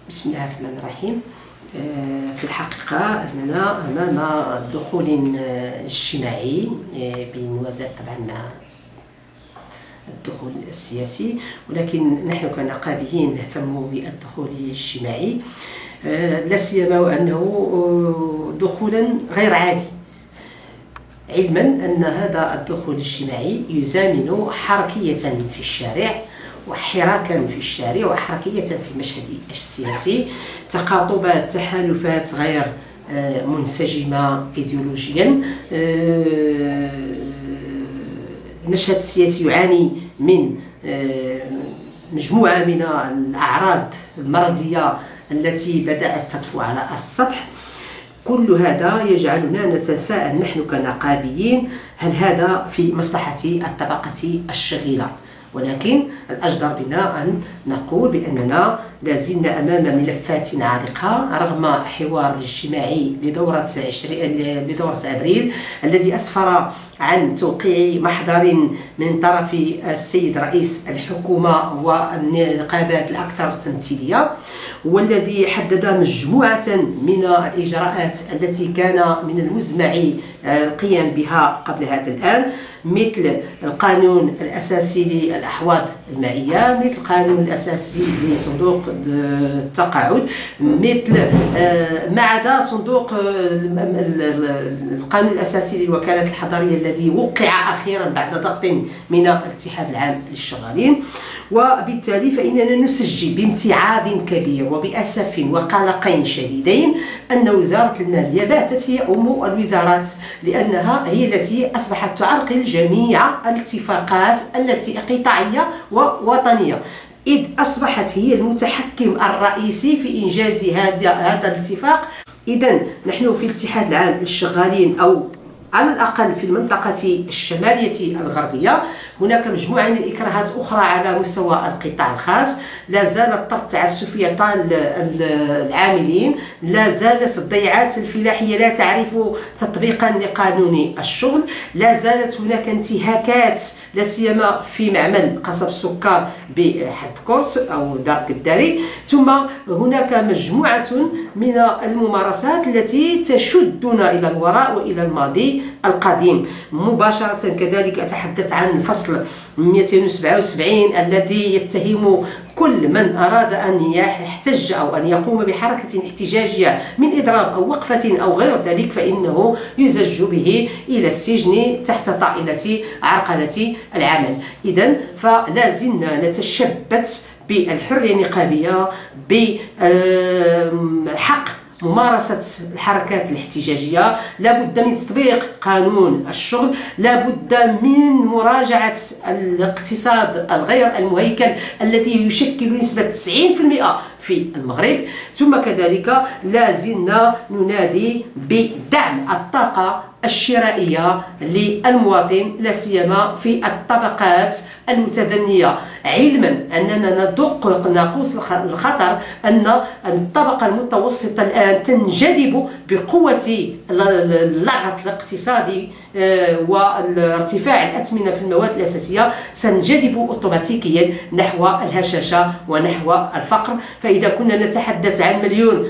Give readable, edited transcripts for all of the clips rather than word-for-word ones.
بسم الله الرحمن الرحيم. في الحقيقة أننا أمام دخول اجتماعي بموازاة طبعا مع الدخول السياسي، ولكن نحن كنقابيين نهتم بالدخول الاجتماعي، لا سيما وأنه دخولا غير عادي، علما أن هذا الدخول الاجتماعي يزامن حركية في الشارع وحراكا في الشارع وحركية في المشهد السياسي، تقاطبات تحالفات غير منسجمة إيديولوجيا. المشهد السياسي يعاني من مجموعة من الأعراض المرضية التي بدأت تطفو على السطح. كل هذا يجعلنا نتساءل نحن كنقابيين، هل هذا في مصلحة الطبقة الشغيلة؟ ولكن الأجدر بنا أن نقول بأننا لازلنا أمام ملفات عالقة رغم حوار الاجتماعي لدورة أبريل الذي أسفر عن توقيع محضر من طرف السيد رئيس الحكومة والنقابات الأكثر تمثيلية، والذي حدد مجموعة من الإجراءات التي كان من المزمع القيام بها قبل هذا الآن، مثل القانون الأساسي للأحواض المائية، مثل القانون الأساسي لصندوق التقاعد، مثل ما عدا صندوق القانون الأساسي للوكالات الحضرية الذي وقع أخيرا بعد ضغط من الاتحاد العام للشغالين. وبالتالي فإننا نسجل بامتعاض كبير وبأسف وقلقين شديدين أن وزارة المالية باتت هي أم الوزارات، لأنها هي التي أصبحت تعرقل جميع الاتفاقات التي قطاعية ووطنية، إذ أصبحت هي المتحكم الرئيسي في إنجاز هذا الاتفاق. إذن نحن في الاتحاد العام للشغالين، أو على الأقل في المنطقة الشمالية الغربية، هناك مجموعة من الإكراهات أخرى على مستوى القطاع الخاص، لا زال الطرد التعسفي طال العاملين، لا زالت الضيعات الفلاحية لا تعرف تطبيقا لقانون الشغل، لا زالت هناك انتهاكات لا سيما في معمل قصب السكر بحد كورس أو دار الداري. ثم هناك مجموعة من الممارسات التي تشدنا إلى الوراء وإلى الماضي القديم. مباشرة كذلك أتحدث عن الفصل 277 الذي يتهم كل من أراد أن يحتج أو أن يقوم بحركة احتجاجية من إضراب أو وقفة أو غير ذلك، فإنه يزج به إلى السجن تحت طائلة عرقلة العمل. إذن فلا زلنا نتشبت بالحرية النقابية، بحق ممارسة الحركات الاحتجاجية، لا بد من تطبيق قانون الشغل، لا بد من مراجعة الاقتصاد الغير المهيكل الذي يشكل نسبة 90% في المغرب. ثم كذلك لا زلنا ننادي بدعم الطاقة الشرائية للمواطن، لا سيما في الطبقات المتدنية، علما أننا ندق ناقوس الخطر أن الطبقة المتوسطة الآن تنجذب بقوة اللغط الاقتصادي وارتفاع الأثمنة في المواد الأساسية، سنجذب أوتوماتيكيا نحو الهشاشة ونحو الفقر. فإذا كنا نتحدث عن مليون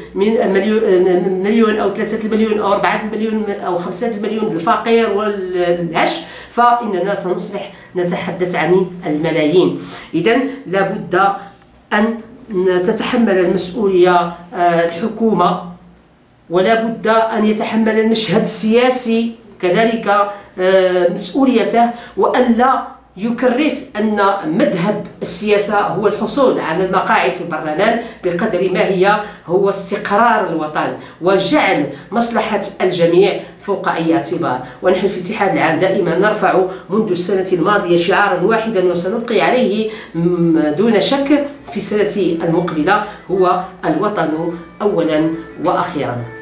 أو 3 مليون أو 4 مليون أو 5 مليون الفقير والهش، فإننا سنصبح نتحدث عن الملايين. إذن لابد أن تتحمل المسؤولية الحكومة، ولا بد أن يتحمل المشهد السياسي كذلك مسؤوليته، وأن لا يكرس أن مذهب السياسة هو الحصول على المقاعد في البرلمان بقدر ما هو استقرار الوطن وجعل مصلحة الجميع فوق أي اعتبار. ونحن في الاتحاد العام دائما نرفع منذ السنة الماضية شعارا واحدا وسنبقي عليه دون شك في السنة المقبلة، هو الوطن أولا وأخيرا.